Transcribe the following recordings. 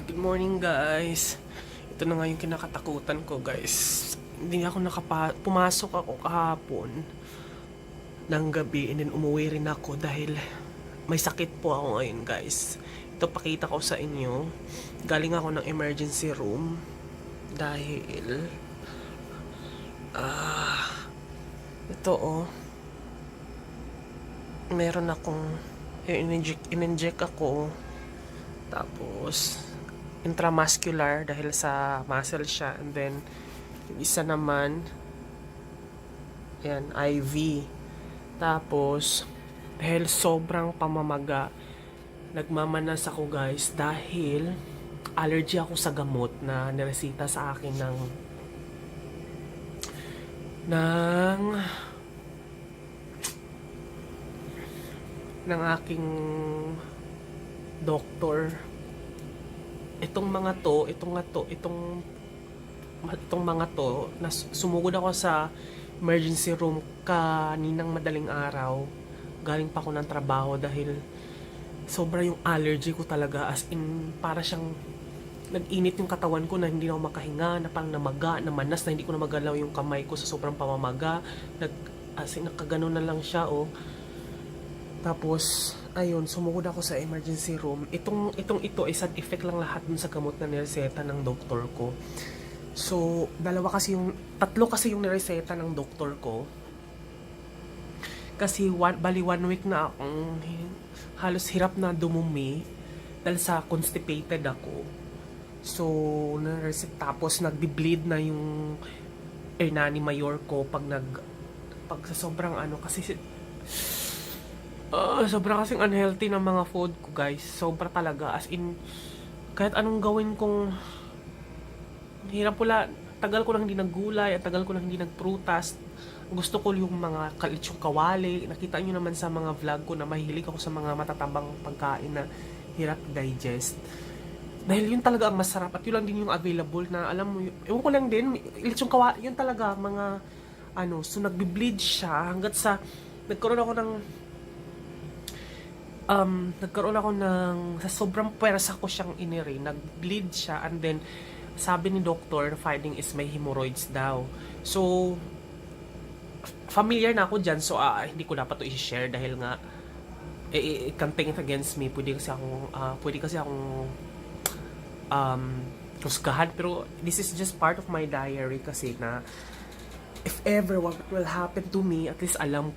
Good morning guys. Ito na nga yung kinakatakutan ko guys. Hindi ako pumasok ako kahapon ng gabi and then umuwi rin ako dahil may sakit po ako ngayon guys. Ito pakita ko sa inyo. Galing ako ng emergency room dahil ito meron akong in-inject ako, tapos intramuscular dahil sa muscle siya, and then yung isa naman yan IV. Tapos dahil sobrang pamamaga, nagmamanas ako guys dahil allergy ako sa gamot na niresita sa akin ng aking doktor. Itong mga to, sumugod ako sa emergency room kaninang madaling araw. Galing pa ako ng trabaho dahil sobra yung allergy ko talaga, as in para siyang nag-init yung katawan ko na hindi na ako makahinga, na parang namaga, namanas na hindi ko na magalaw yung kamay ko sa sobrang pamamaga. As in nakaganon na lang siya Tapos ayun, sumugod ako sa emergency room. Ito ay side effect lang lahat dun sa gamot na nireseta ng doktor ko. So, tatlo kasi yung nireseta ng doktor ko. Kasi bali 1 week na akong halos hirap na dumumi dahil sa constipated ako. So, tapos nagbi-bleed na yung Hernani Mayor ko pag sa sobrang kasi sobra kasing unhealthy ng mga food ko guys. Sobra talaga, as in kahit anong gawin kong hirap pula. Tagal ko lang hindi naggulay at tagal ko lang hindi nagprutas. Gusto ko yung mga kalitsong kawali. Nakita nyo naman sa mga vlog ko na mahilig ako sa mga matatabang pagkain na hirap digest. Dahil yun talaga ang masarap at yun lang din yung available na alam mo, ewan ko lang din, litsong kawali, yun talaga mga so nagbi-bleed siya hanggat sa nagkaroon ako sa sobrang pwersa ko siyang inire, nag-bleed siya, and then sabi ni doctor, finding is may hemorrhoids daw. So familiar na ako dyan, so hindi ko dapat to i-share dahil nga it can think against me. Pwede kasi akong husgahan, pero this is just part of my diary kasi na if ever what will happen to me, at least alam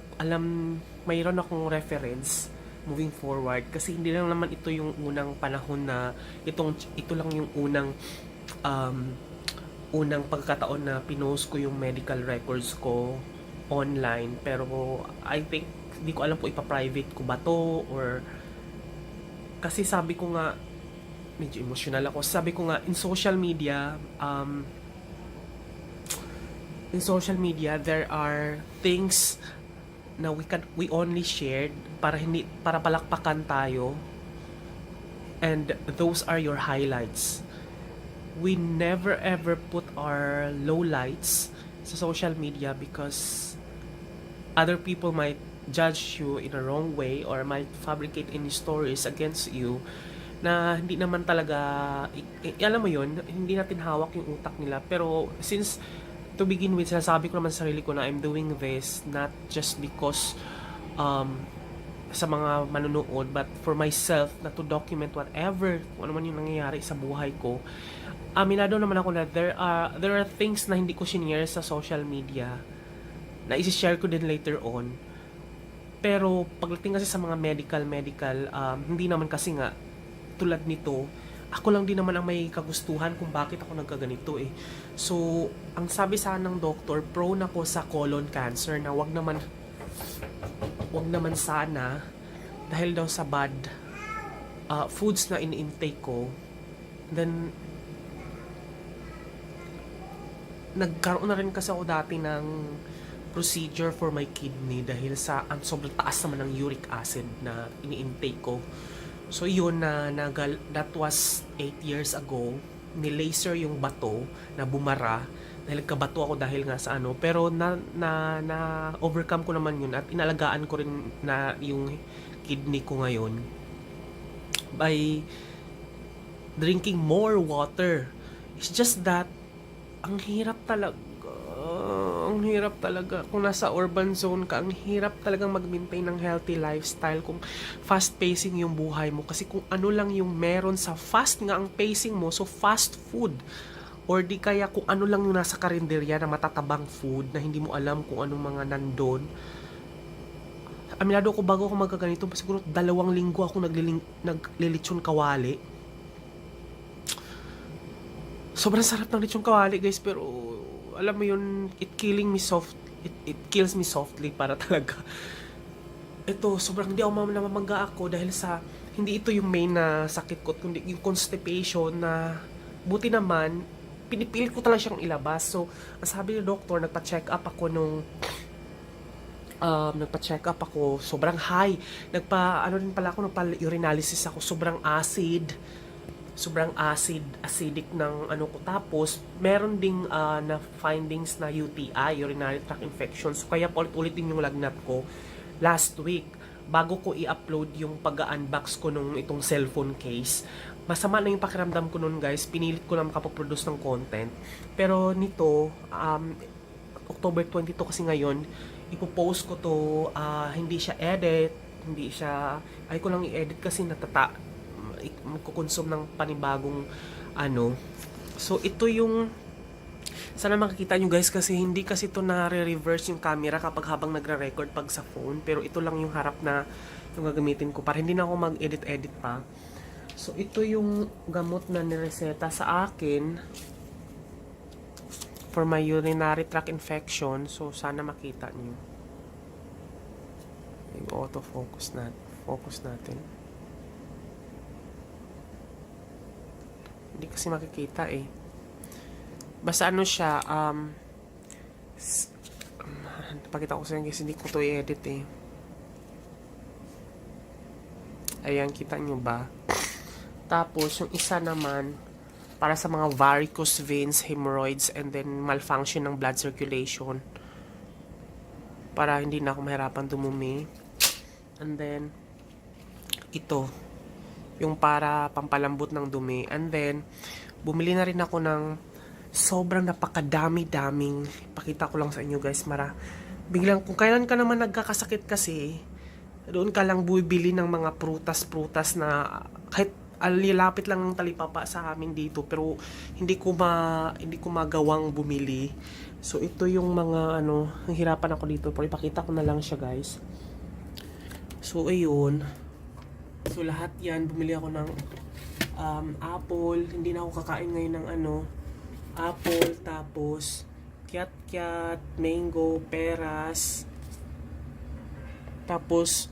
mayroon akong reference moving forward, kasi hindi lang naman ito yung unang panahon na ito lang yung unang pagkataon na pinost ko yung medical records ko online. Pero I think hindi ko alam kung ipa-private ko ba to, or kasi sabi ko nga medyo emotional ako. Sabi ko nga in social media there are things na we only shared para palakpakan tayo, and those are your highlights. We never ever put our lowlights sa social media because other people might judge you in a wrong way or might fabricate any stories against you na hindi naman talaga alam mo yun, hindi natin hawak yung utak nila. Pero since to begin with, sinasabi ko naman sa sarili ko na I'm doing this not just because sa mga manunood, but for myself, na to document whatever, kung ano man yung nangyayari sa buhay ko. Aminado naman ako na there are things na hindi ko shinare sa social media na isi-share ko din later on. Pero pagdating kasi sa mga medical, hindi naman kasi nga tulad nito, ako lang din naman ang may kagustuhan kung bakit ako nagkaganito So, ang sabi sa ng doktor, prone ako sa colon cancer, na wag naman sana dahil daw sa bad foods na in-intake ko. Then nagkaroon na rin kasi ako dati ng procedure for my kidney dahil sa sobrang taas naman ng uric acid na ini-intake ko. So yun that was 8 years ago. Ni-laser yung bato na bumara dahil nagkabato ako dahil nga sa pero na overcome ko naman yun at inalagaan ko rin na yung kidney ko ngayon by drinking more water. It's just that, ang hirap talaga. Ang hirap talaga. Kung nasa urban zone ka, ang hirap talagang mag-maintain ng healthy lifestyle kung fast pacing yung buhay mo. Kasi kung ano lang yung meron sa fast nga ang pacing mo, so fast food. Or di kaya kung ano lang yung nasa karinderya na matatabang food na hindi mo alam kung anong mga nandun. Aminado ko bago ako magkaganito, siguro 2 linggo ako naglilitsyon kawali. Sobrang sarap ng lechon kawali, guys, pero alam mo yun, it kills me softly para talaga. Ito, sobrang hindi ako namamaga ako dahil sa hindi ito yung main na sakit ko, kundi yung constipation na buti naman pinipilit ko talaga siyang ilabas. So, ang sabi ni doktor, nagpa-check up ako sobrang high. Nagpa-urinalysis ako, sobrang acidic ng ano ko. Tapos, meron ding na findings na UTI, urinary tract infection. So, kaya ulit-ulit din yung lagnat ko last week. Bago ko i-upload yung pag-unbox ko nung itong cellphone case. Masama na yung pakiramdam ko nun, guys. Pinilit ko na makapoproduce ng content. Pero nito, October 22 kasi ngayon, ipopost ko to, hindi siya edit, ay ko lang i-edit kasi magkukonsume ng panibagong ano. So, ito yung sana makikita nyo, guys, kasi hindi kasi ito na-reverse yung camera kapag habang nagre-record pag sa phone. Pero ito lang yung harap na yung gagamitin ko para hindi na ako mag-edit pa. So, ito yung gamot na nireseta sa akin for my urinary tract infection. So, sana makita nyo. Yung auto-focus natin. Hindi kasi makikita eh. Basta ano siya, pakita ko sa inyo guys, hindi ko to i-edit eh. Ayan, kita nyo ba? Tapos, yung isa naman, para sa mga varicose veins, hemorrhoids, and then malfunction ng blood circulation. Para hindi na ako mahirapan dumumi. And then, ito, yung para pampalambot ng dumi. And then, bumili na rin ako ng sobrang napakadami-daming. Pakita ko lang sa inyo, guys. Biglang, kung kailan ka naman nagkakasakit kasi, doon ka lang bumibili ng mga prutas-prutas na kahit alilapit lang ng talipapa sa amin dito, pero hindi ko magawang bumili. So, ito yung mga nanghirapan ako dito. Pero ipakita ko na lang siya, guys. So, ayun. So, lahat yan, bumili ako ng apple. Hindi na ako kakain ngayon ng apple, tapos kiat-kiat, mango, peras. Tapos,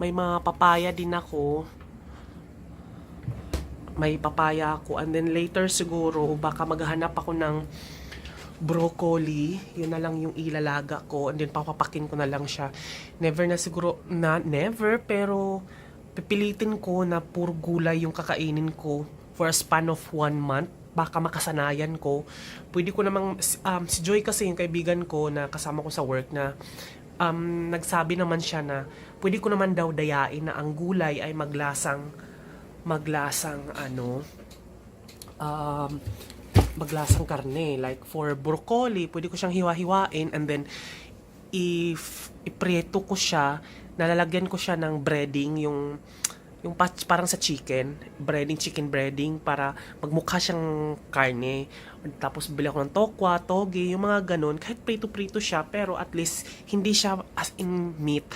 may mga papaya din ako. And then later siguro, baka maghahanap ako ng broccoli. Yun na lang yung ilalaga ko. And then, papapakin ko na lang siya. Never, pero pipilitin ko na puro gulay yung kakainin ko for a span of 1 month. Baka makasanayan ko. Pwede ko namang, si Joy kasi yung kaibigan ko na kasama ko sa work na nagsabi naman siya na pwede ko naman daw dayain na ang gulay ay maglasang karne. Like for broccoli, pwede ko siyang hiwa-hiwain and then ipreto ko siya, nalalagyan ko siya ng breading, yung parang sa chicken breading para magmukha siyang karne. Tapos bili ako ng tokwa, toge, yung mga ganun. Kahit prito-prito siya, pero at least hindi siya as in meat.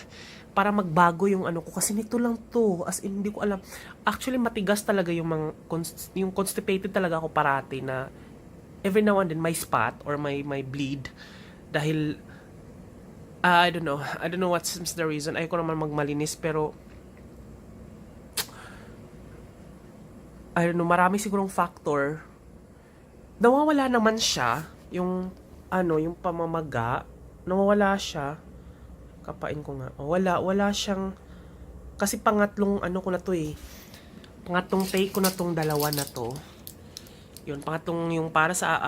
Para magbago yung ko. Kasi nito lang to. As in, hindi ko alam. Actually, matigas talaga yung constipated talaga ako parati na every now and then may spot or may bleed. Dahil, I don't know what's the reason. Ayoko naman magmalinis, pero I don't know, marami sigurong factor. Nawawala naman siya, yung pamamaga, nawawala siya. Kapain ko nga. Wala siyang, kasi pangatlong ko na to eh. Pangatlong take ko na tong dalawa na to. Yun, pangatlong yung para sa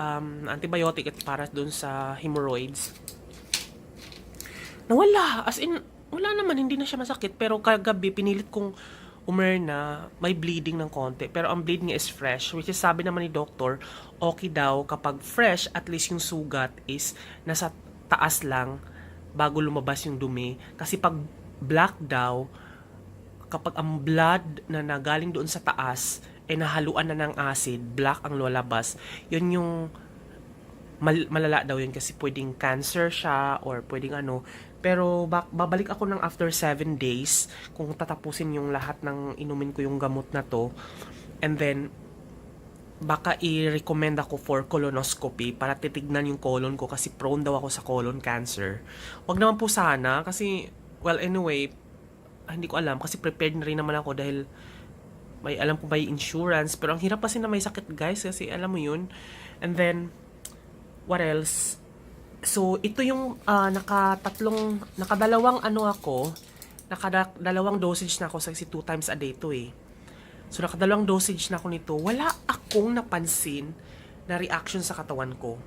antibiotic at para dun sa hemorrhoids. Nawala, as in, wala naman, hindi na siya masakit. Pero kagabi, pinilit kong umerna, may bleeding ng konti. Pero ang bleed niya is fresh, which is sabi naman ni doctor, okay daw kapag fresh, at least yung sugat is nasa taas lang bago lumabas yung dumi. Kasi pag black daw, kapag ang blood na nagaling doon sa taas, ay nahaluan na ng acid, black ang lalabas, yun yung malala daw yun kasi pwedeng cancer siya or pwedeng ano. Pero babalik ako ng after 7 days kung tatapusin yung lahat ng inumin ko yung gamot na to. And then, baka i-recommend ako for colonoscopy para titignan yung colon ko kasi prone daw ako sa colon cancer. Wag naman po sana kasi, well anyway, hindi ko alam kasi prepared na rin naman ako dahil may alam ko may insurance. Pero ang hirap kasi na may sakit guys kasi alam mo yun. And then, what else? So, ito yung nakadalawang nakadalawang dosage na ako kasi 2 times a day to eh. So, nakadalawang dosage na ako nito. Wala akong napansin na reaction sa katawan ko.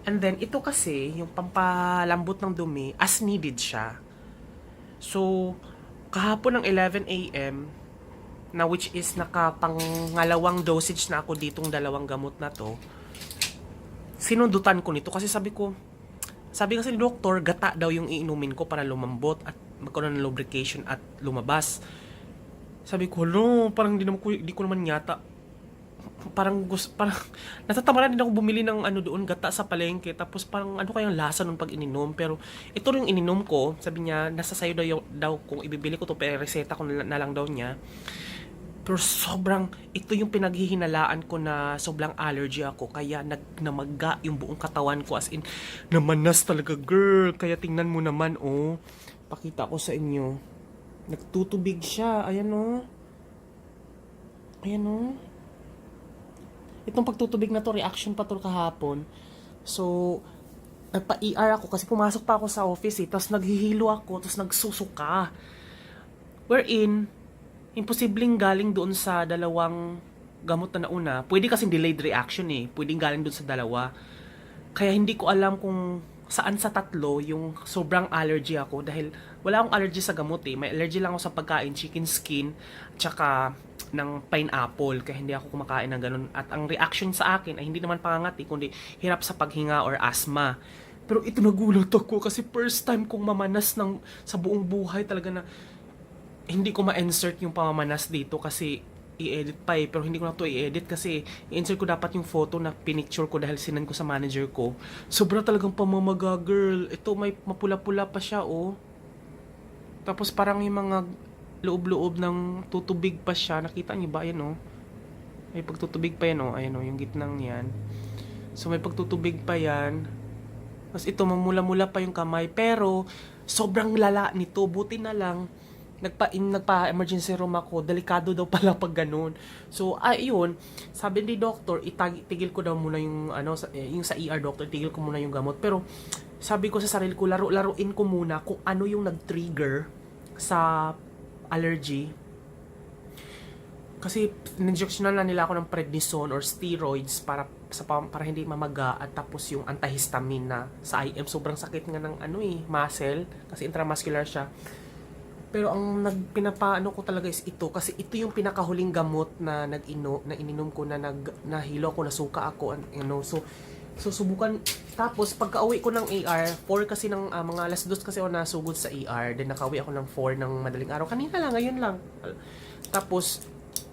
And then, ito kasi, yung pampalambot ng dumi, as needed siya. So, kahapon ng 11 a.m., na which is nakapangalawang dosage na ako ditong dalawang gamot na to, sinundutan ko nito kasi sabi kasi ni doktor, gata daw yung iinumin ko para lumambot at magkaroon ng lubrication at lumabas. Sabi ko, no, parang di ko naman yata. Parang natatamaran din ako bumili ng ano doon, gata sa palengke. Tapos parang ano kayang lasa nun pag ininom. Pero ito rin yung ininom ko. Sabi niya, nasa sayo daw kung ibibili ko to, pero reseta ko na lang daw niya. Pero sobrang, ito yung pinaghihinalaan ko na sobrang allergy ako. Kaya namaga yung buong katawan ko. As in, namanas talaga, girl. Kaya tingnan mo naman, oh. Pakita ko sa inyo. Nagtutubig siya. Ayan, oh. Ayan, oh. Itong pagtutubig na to, reaction pa to kahapon. So, nagpa-ER ako kasi pumasok pa ako sa office eh. Tapos naghihilo ako, tapos nagsusuka. Wherein, imposibleng galing doon sa dalawang gamot na nauna. Pwede kasing delayed reaction eh. Pwedeng galing doon sa dalawa. Kaya hindi ko alam kung saan sa tatlo yung sobrang allergy ako. Dahil wala akong allergy sa gamot eh. May allergy lang ako sa pagkain, chicken skin, tsaka ng pineapple. Kaya hindi ako kumakain ng ganun. At ang reaction sa akin ay hindi naman pangangati, kundi hirap sa paghinga or asthma. Pero ito nagulat ako kasi first time kong mamanas sa buong buhay talaga na hindi ko ma-insert yung pamamanas dito kasi i-edit pa eh. Pero hindi ko na to i-edit kasi i-insert ko dapat yung photo na pinicture ko dahil sinan ko sa manager ko. Sobra talagang pamamaga, girl. Ito may mapula-pula pa siya, oh. Tapos parang yung mga loob-loob ng tutubig pa siya. Nakita niyo ba? Ayan, oh. May pagtutubig pa yan, oh. Ayan, oh. Yung gitnang yan. So may pagtutubig pa yan. Tapos ito, mamula-mula pa yung kamay. Pero sobrang lala nito. Buti na lang nagpa-emergency room ako, delikado daw pala pag ganun. So, ayun, sabi ni doctor, itigil ko daw muna yung, yung sa ER doctor, tigil ko muna yung gamot. Pero, sabi ko sa sarili ko, laruin ko muna kung ano yung nag-trigger sa allergy. Kasi, injectionan na nila ako ng prednisone or steroids para hindi mamaga at tapos yung antihistamine na sa IM. Sobrang sakit nga ng muscle kasi intramuscular siya. Pero ang pinapaano ko talaga is ito kasi ito yung pinakahuling gamot na ininom ko na nahilo ako, nasuka ako, So subukan, tapos pagka-uwi ko ng ER, 4 kasi ng mga alas 2 kasi ako nasugod sa ER, then nakauwi ako ng 4 ng madaling araw. Kanina lang, ngayon lang. Tapos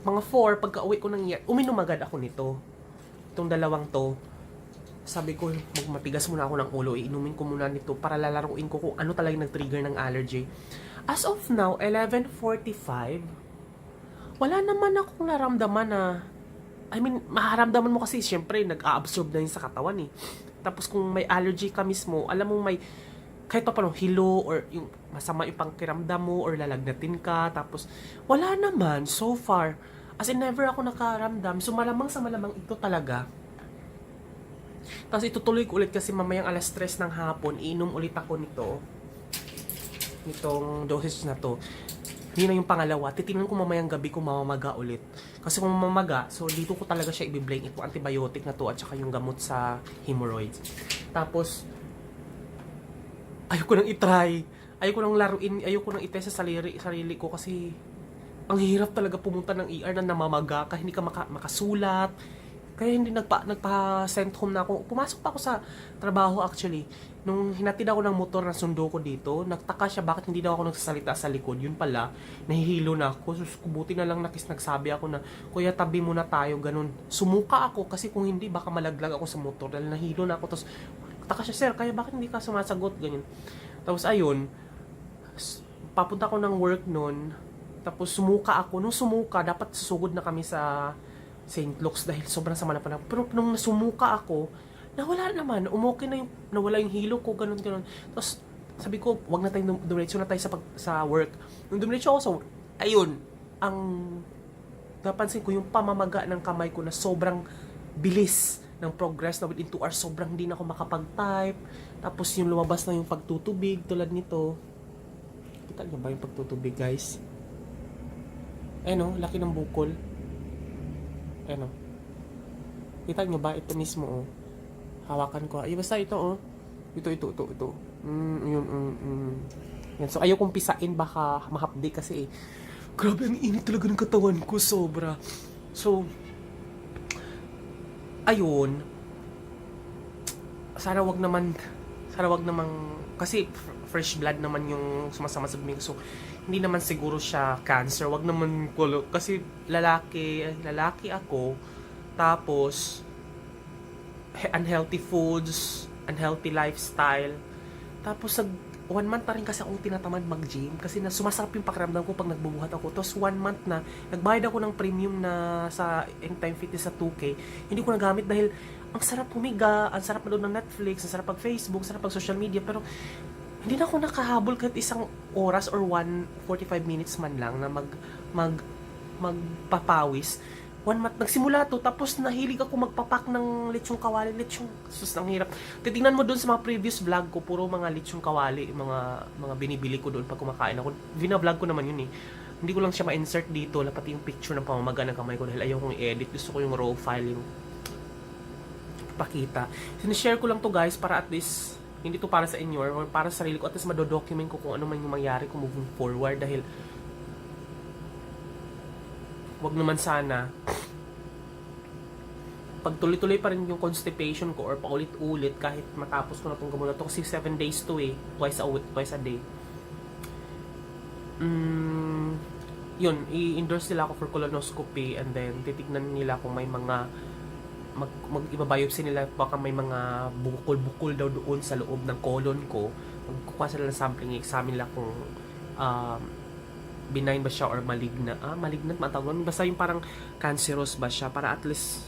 mga 4 pagka-uwi ko ng ER, uminom agad ako nito. Itong dalawang to. Sabi ko, magmatigas muna ako ng ulo, iinumin ko muna nito para lalaruin ko kung ano talaga nag-trigger ng allergy. As of now, 11:45, wala naman akong naramdaman na, maharamdaman mo kasi, syempre, nag-a-absorb na yun sa katawan eh. Tapos kung may allergy ka mismo, alam mo may, kahit pa paano, hilo, or yung masama yung pangkiramdam mo, or lalagnatin ka, tapos, wala naman, so far. As in, never ako nakaramdam. So, malamang sa malamang ito talaga. Tapos, itutuloy ko ulit kasi mamayang alas 3 ng hapon, iinom ulit ako nitong dosage na to. Yun na yung pangalawa. Titingnan ko mamayang gabi kung mamamaga ulit. Kasi kung mamamaga, so dito ko talaga siya i-blame ito antibiotic na to at saka yung gamot sa hemorrhoids. Tapos ayoko nang i-try. Ayoko nang laruin, ayoko nang i-test sa sarili ko kasi ang hirap talaga pumunta ng ER na namamaga ka, hindi ka makasulat. Kaya hindi nagpa-send home na ako. Pumasok pa ako sa trabaho actually. Nung hinatid ako ng motor na sundo ko dito, nagtaka siya bakit hindi daw ako nagsasalita sa likod. Yun pala, nahihilo na ako. Sus, buti na lang nagsabi ako na, Kuya, tabi muna tayo, ganun. Sumuka ako kasi kung hindi, baka malaglag ako sa motor dahil nahilo na ako. Tapos, nagtaka siya, sir, kaya bakit hindi ka sumasagot? Ganyan. Tapos ayun, papunta ako ng work nun. Tapos sumuka ako. Nung sumuka, dapat susugod na kami sa St. Luke's dahil sobrang sama na panahon. Pero nung nasumuka ako, nawala naman. Umokay na yung, nawala yung hilo ko, ganun. Tapos, sabi ko, wag na tayong dumiretso na tayo sa work. Nung dumiretso ako sa work, ayun, ang napansin ko yung pamamaga ng kamay ko na sobrang bilis ng progress na within 2 hours, sobrang hindi na ako makapag-type. Tapos yung lumabas na yung pagtutubig tulad nito. Kita niyo ba yung pagtutubig, guys? Ayun, laki ng bukol. Ano? Kita nyo ba? Ito mismo, oh. Hawakan ko. Ay, basta ito, oh. Ito. Yan. So, ayaw kong pisain. Baka mahapdi kasi, eh. Grabe, ang init talaga ng katawan ko. Sobra. So, ayun. Sana wag naman, kasi fresh blood naman yung sumasama sa bibig. So, hindi naman siguro siya cancer. Wag naman kasi lalaki ako. Tapos unhealthy foods, unhealthy lifestyle. Tapos 1 month na rin kasi akong tinatamad mag-gym kasi sumasarap yung pakiramdam ko pag nagbubuhat ako. Tapos 1 month na nagbayad ako ng premium na sa Anytime Fitness sa 2K. Hindi ko nagamit dahil ang sarap humiga, ang sarap manood ng Netflix, ang sarap pag Facebook, ang sarap pag social media, pero hindi na ako nakahabol kahit isang oras or 45 minutes man lang na magpapawis. 1 month, nagsimula to, tapos nahilig ako magpapak ng lechong kawali, sus, ang hirap. Titingnan mo doon sa mga previous vlog ko, puro mga lechong kawali, mga binibili ko doon pag kumakain ako. Vina-vlog ko naman yun eh. Hindi ko lang siya ma-insert dito, pati yung picture ng pamamaga ng kamay ko dahil ayaw kong i-edit. Gusto ko yung raw file, yung pakita. Sinishare ko lang to guys para at least hindi to para sa inyo or para sa sarili ko, at least madodocument ko kung ano man yung mangyari ko moving forward dahil wag naman sana pag tuloy-tuloy pa rin yung constipation ko or paulit-ulit kahit matapos ko na itong gamot na to kasi 7 days to eh, twice a day. Yun, i-endorse nila ako for colonoscopy and then titignan nila kung may mga mag-ibabiopsy nila, baka may mga bukol-bukol daw doon sa loob ng colon ko. Magkukuha sila ng sampling, i-examine nila kung benign ba siya or malignant. Malignant matawag. Basta yung parang cancerous ba siya para at least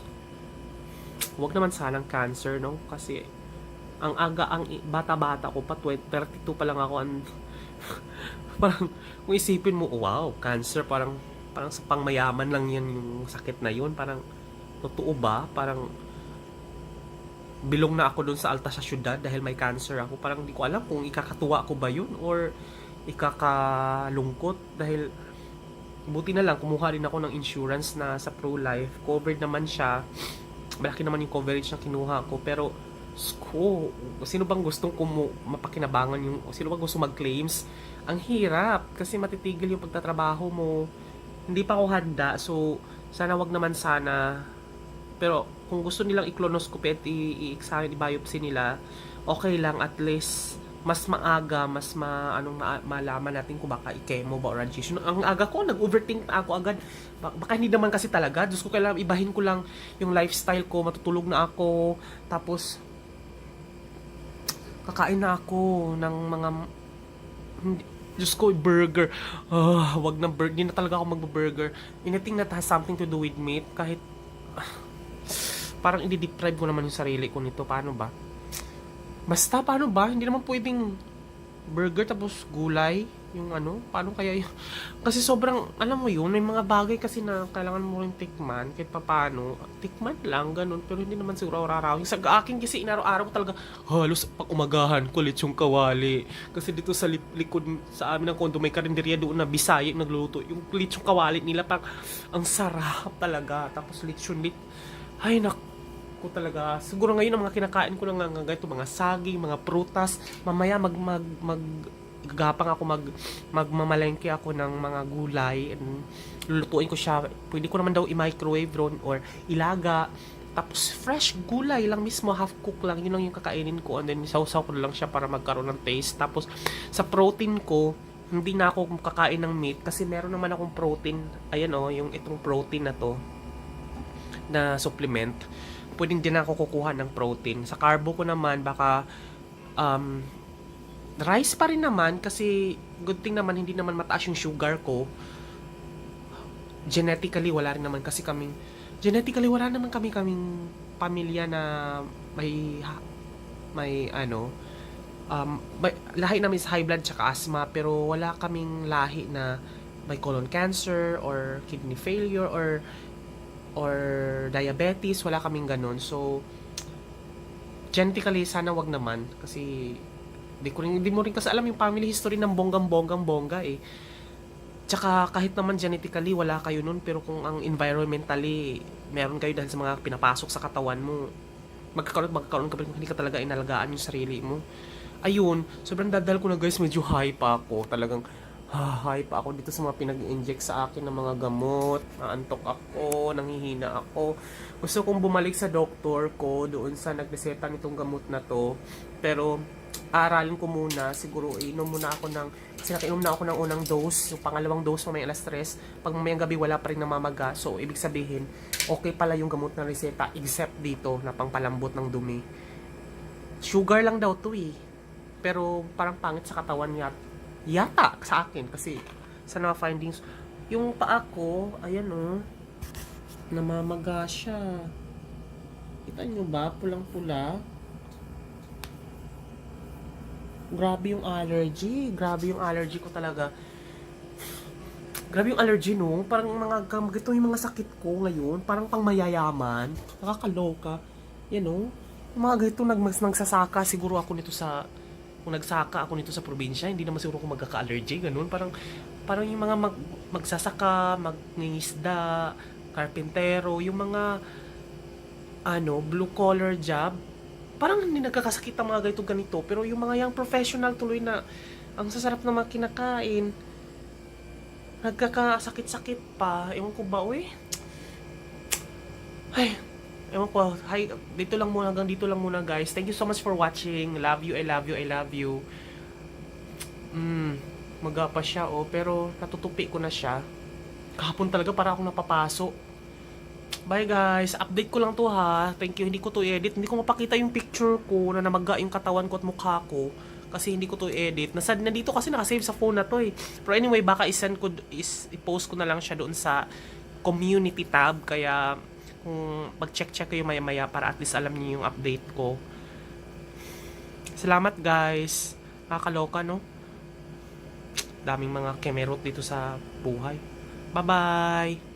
wag naman sanang cancer, no? Kasi ang bata-bata ko pa, 32 pa lang ako, parang kung isipin mo, wow, cancer, parang sa pangmayaman lang yan yung sakit na yun, parang totoo ba? Parang bilong na ako doon sa alta sa syudad dahil may cancer ako. Parang hindi ko alam kung ikakatuwa ko ba yun or ikakalungkot dahil buti na lang kumuha rin ako ng insurance na sa Pro-Life. Covered naman siya. Malaki naman yung coverage na kinuha ko. Pero sino bang gustong mapakinabangan yung, sino bang gusto mag-claims? Ang hirap kasi matitigil yung pagtatrabaho mo. Hindi pa ako handa. So sana wag naman sana. Pero kung gusto nilang i-colonoscopy at i-examine, i-biopsy nila, okay lang, at least mas maaga, malaman natin kung baka i-chemo ba or radiation. Ang aga ko, nag-overthink ako agad. Baka hindi naman kasi talaga. Diyos ko, kailangan ibahin ko lang yung lifestyle ko, matutulog na ako, tapos kakain na ako ng mga Diyos ko, burger. Wag na burger. Hindi na talaga ako mag-burger. Anything that has something to do with meat, kahit parang i-deprive ko naman yung sarili ko nito. Paano ba? Basta, paano ba? Hindi naman pwedeng burger tapos gulay. Yung paano kaya yung... Kasi sobrang, alam mo yun, may mga bagay kasi na kailangan mo rin tikman. Kahit paano, tikman lang, ganun. Pero hindi naman siguro araw-araw. Sa akin kasi, inaraw-araw ko talaga, halos pag umagahan ko, lechong kawali. Kasi dito sa likod, sa amin ng kondo, may karinderya doon na Bisaya nagluluto. Yung lechong kawali nila, parang, ang sarap talaga. Tapos lechon, ay ko talaga. Siguro ngayon ang mga kinakain ko lang hanggang ito, mga saging, mga prutas. Mamaya gagapang ako magmamalengke ako ng mga gulay, and lulutuin ko siya. Pwede ko naman daw i-microwave ron or ilaga. Tapos fresh gulay lang mismo, half cook lang, yun lang yung kakainin ko, and then sausaw ko na lang siya para magkaroon ng taste. Tapos sa protein ko, hindi na ako kakain ng meat kasi meron naman akong protein. Ayan yung itong protein na to na supplement. Pwedeng din ako kukuha ng protein. Sa carbo ko naman, baka rice pa rin naman kasi good thing naman hindi naman mataas yung sugar ko. Genetically wala naman kaming pamilya na lahi namin is high blood tsaka asthma, pero wala kaming lahi na may colon cancer or kidney failure or diabetes. Wala kaming ganun. So genetically sana wag naman kasi di mo rin kasi alam yung family history ng bonggang-bonggang-bongga eh. Tsaka kahit naman genetically wala kayo nun, pero kung ang environmentally meron kayo dahil sa mga pinapasok sa katawan mo, magkakaroon ka pa rin kung hindi ka talaga inalagaan yung sarili mo. Ayun, sobrang dadal ko na guys, medyo high pa ako. Talagang high pa ako dito sa mga pinag-inject sa akin ng mga gamot. Naantok ako, nanghihina ako. Gusto kong bumalik sa doktor ko doon sa nagreseta nitong gamot na to. Pero aralin ko muna, siguro inom muna ako kasi nakainom na ako ng unang dose, yung pangalawang dose mamaya alas 3, pag mamayang gabi wala pa rin namamaga, so ibig sabihin okay pala yung gamot na reseta except dito na pangpalambot ng dumi. Sugar lang daw to pero parang pangit sa katawan yata sa akin kasi sa mga findings. Yung paa ko, ayan namamaga siya, kita nyo ba, pulang pula. Grabe yung allergy ko talaga. Grabe yung allergy parang ito yung mga sakit ko ngayon, parang pang mayayaman, nakakaloka. Yung mga ganito nagsasaka siguro ako nito kung nagsaka ako nito sa probinsya, hindi naman siguro ako magkaka-allergy, ganun. Parang yung mga magsasaka, magningisda, karpentero, yung mga blue collar job, parang hindi nagkakasakit ang mga ganito. Pero yung mga young professional tuloy na ang sasarap na mga kinakain, nagkakasakit-sakit pa. Ewan ko ba, ewan ko. Hanggang dito lang muna guys. Thank you so much for watching. Love you, I love you, I love you. Maga pa siya pero natutupi ko na siya. Kahapon talaga para akong napapaso. Bye guys, update ko lang to Thank you, hindi ko to edit. Hindi ko mapakita yung picture ko na namaga yung katawan ko at mukha ko kasi hindi ko to edit. Nandito kasi nakasave sa phone na to Pero anyway, baka i-post ko na lang siya doon sa community tab. Kaya kung mag-check kayo maya-maya para at least alam niyo yung update ko. Salamat guys. Nakakaloka daming mga kemerot dito sa buhay. Bye-bye.